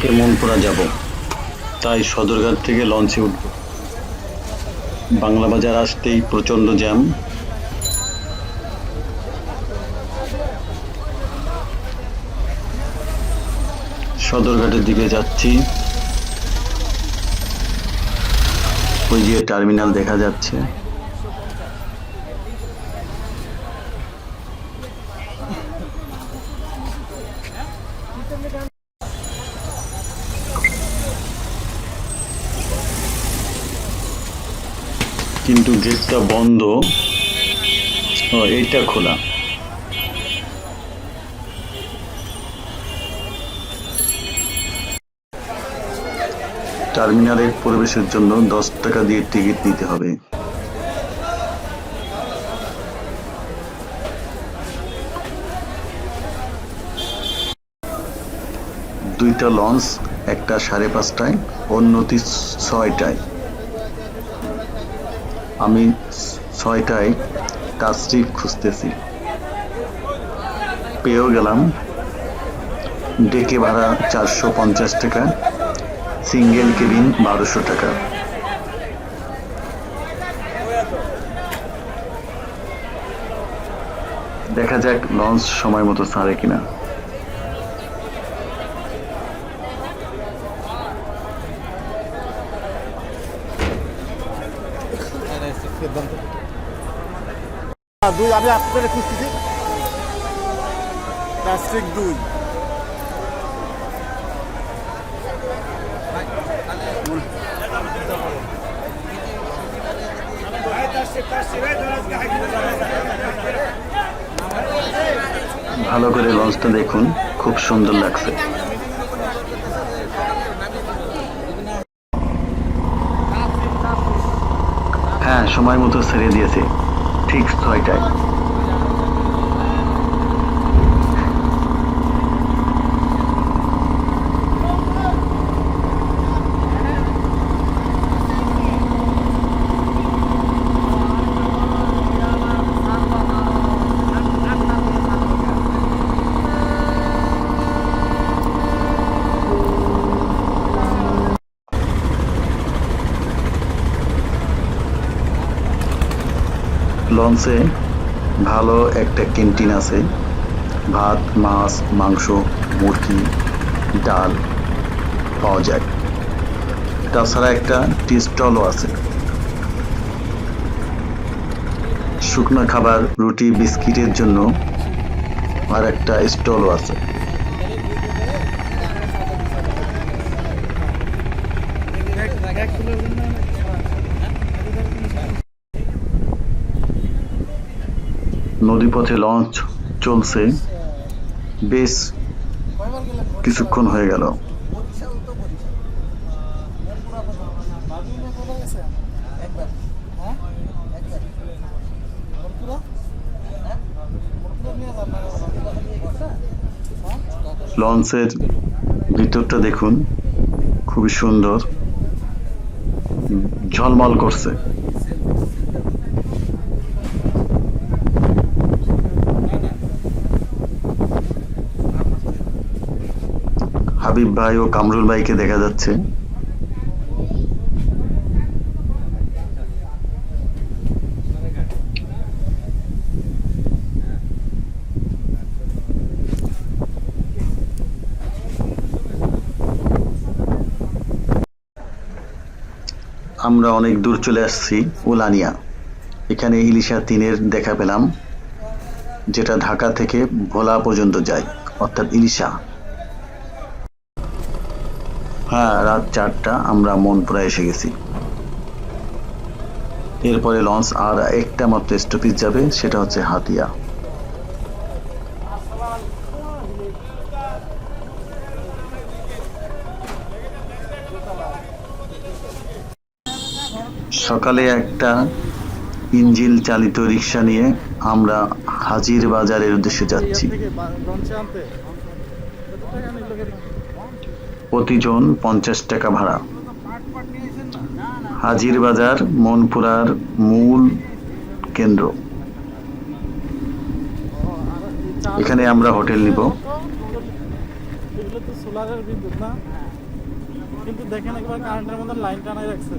আজকে মনপুরা যাব, তাই সদরঘাট থেকে লঞ্চে উঠব। বাংলা বাজার আসতেই প্রচণ্ড জ্যাম। সদরঘাটের দিকে যাচ্ছি। ওই যে টার্মিনাল দেখা যাচ্ছে। কিন্তু গেটটা বন্ধ। এইটা খোলা। টার্মিনালে প্রবেশের জন্য 10 টাকা দিয়ে টিকিট নিতে হবে। দুইটা লঞ্চ, একটা 5:30টায়, অন্যটি 6টায়। আমি 6টায় কাজটি খুঁজতেছি, পেয়েও গেলাম। ডেকে ভাড়া 450 টাকা, সিঙ্গেল কেবিন 1200 টাকা। দেখা যাক লঞ্চ সময় মতো ছাড়ে কিনা। আমি আপনাদের খুঁজতেছি। প্লাস্টিক 2 ভালো করে লঞ্চটা দেখুন, খুব সুন্দর লাগছে। হ্যাঁ, সময় মতো ছেড়ে দিয়েছে, ঠিক 6টায়। লঞ্চে ভালো একটা ক্যান্টিন আছে। ভাত, মাছ, মাংস, মুরগি, ডাল পাওয়া যায়। তাছাড়া একটা টি স্টলও আছে। শুকনো খাবার, রুটি, বিস্কিটের জন্য আর একটা স্টলও আছে। নদীপথে লঞ্চ চলছে, বেশ কিছুক্ষণ হয়ে গেল। লঞ্চের ভিতরটা দেখুন, খুবই সুন্দর, ঝলমল করছে। হাবিব ভাই ও কামরুল ভাইকে দেখা যাচ্ছে। আমরা অনেক দূর চলে আসছি উলানিয়া। এখানে ইলিশা 3-এর দেখা পেলাম, যেটা ঢাকা থেকে ভোলা পর্যন্ত যায়, অর্থাৎ ইলিশা। হ্যাঁ, রাত 4টা আমরা মনপুরা এসে গেছি। এরপরে লঞ্চ আর একটা মাত্র স্টপেজ যাবে, সেটা হচ্ছে হাতিয়া। সকালে একটা ইঞ্জিন চালিত রিক্সা নিয়ে আমরা হাজির বাজারের উদ্দেশ্যে যাচ্ছি। প্রতিজন 50 টাকা ভাড়া। হাজির বাজার মনপুরার মূল কেন্দ্র। এখানে আমরা হোটেল নিব। সোলারের বিদ্যুৎ না, কিন্তু দেখেন একবার কারেন্টের মধ্যে লাইন টানাই রাখছে।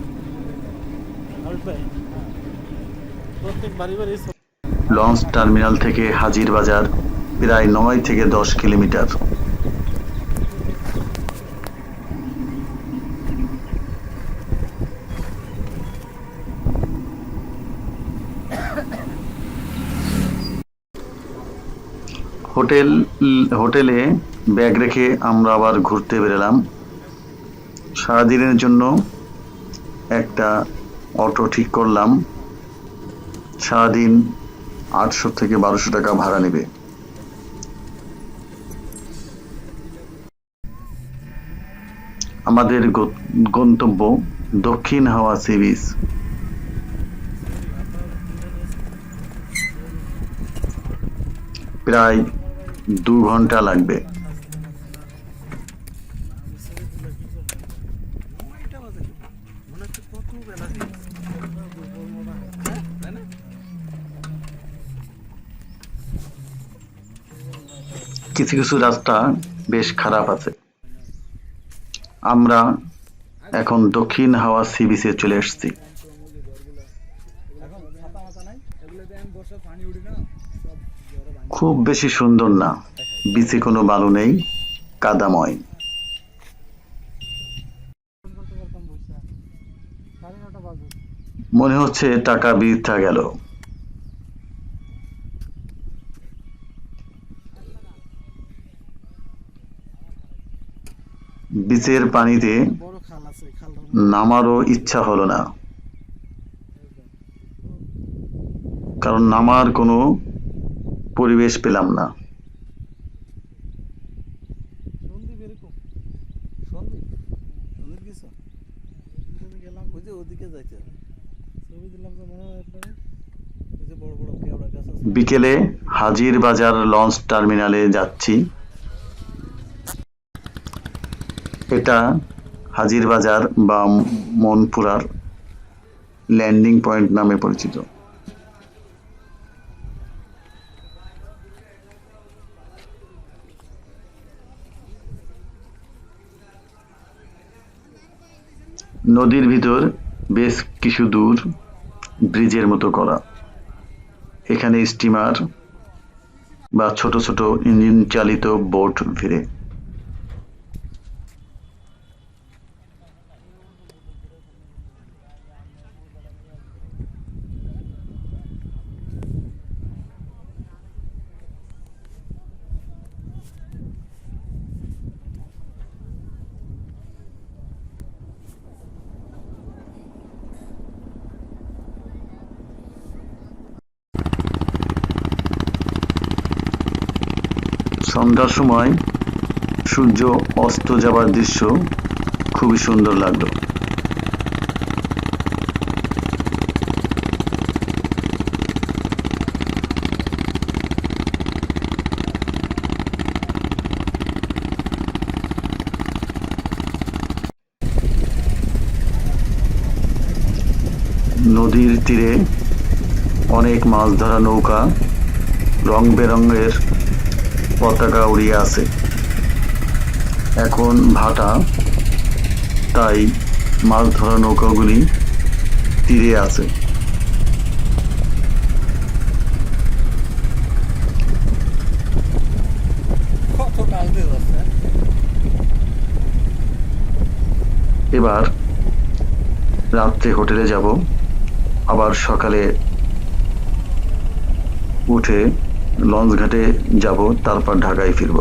আবিদ ভাই, প্রত্যেক বাড়ি বাড়ি লঞ্চ টার্মিনাল থেকে হাজির বাজার প্রায় 9 থেকে 10 কিলোমিটার। হোটেলে ব্যাগ রেখে আমরা আবার ঘুরতে বেরোলাম। সারাদিনের জন্য একটা অটো ঠিক করলাম। সারাদিন 800 থেকে 1200 টাকা ভাড়া নেবে। আমাদের গন্তব্য দক্ষিণ হাওয়া সি বিচ। প্রায় 2 ঘন্টা লাগবে। কিছু কিছু রাস্তা বেশ খারাপ আছে। আমরা এখন দক্ষিণ হাওয়া সি বিচে চলে এসেছি। খুব বেশি সুন্দর না, বিচে কোনো বালু নেই, কাদাময়। মনে হচ্ছে টাকা বৃথা গেল। বিচের পানিতে বড় খাল আছে, খাল নামারও ইচ্ছা হলো না, কারণ নামার কোনো পরিবেশ পেলাম না। সন্দীপ এরকম সন্দীপ কিছু গেলাম, ওই যে ওদিকে যাইতে ছবি দিলাম তো মনে হয় আপনার, ওই যে বড় বড় কেওড়া গাছ আছে। বিকেলে হাজির বাজার লঞ্চ টার্মিনালে যাচ্ছি। এটা হাজির বাজার বা মনপুরার ল্যান্ডিং পয়েন্ট নামে পরিচিত। নদীর ভিতর বেশ কিছু দূর ব্রিজের মতো করা। এখানে স্টিমার বা ছোট ছোট ইঞ্জিন চালিত বোট ভিড়ে। সন্ধ্যার সময় সূর্য অস্ত যাবার দৃশ্য খুবই সুন্দর লাগলো। নদীর তীরে অনেক মাছ ধরা নৌকা রং বেরঙের পতাকা উড়িয়ে আছে। এখন ভাটা, তাই মাছ ধরা নৌকাগুলি তীরে আছে। কত কাল দিয়ে যাচ্ছে। এবার রাত্রে হোটেলে যাব, আবার সকালে উঠে লঞ্চ ঘাটে যাব, তারপর ঢাকায় ফিরব।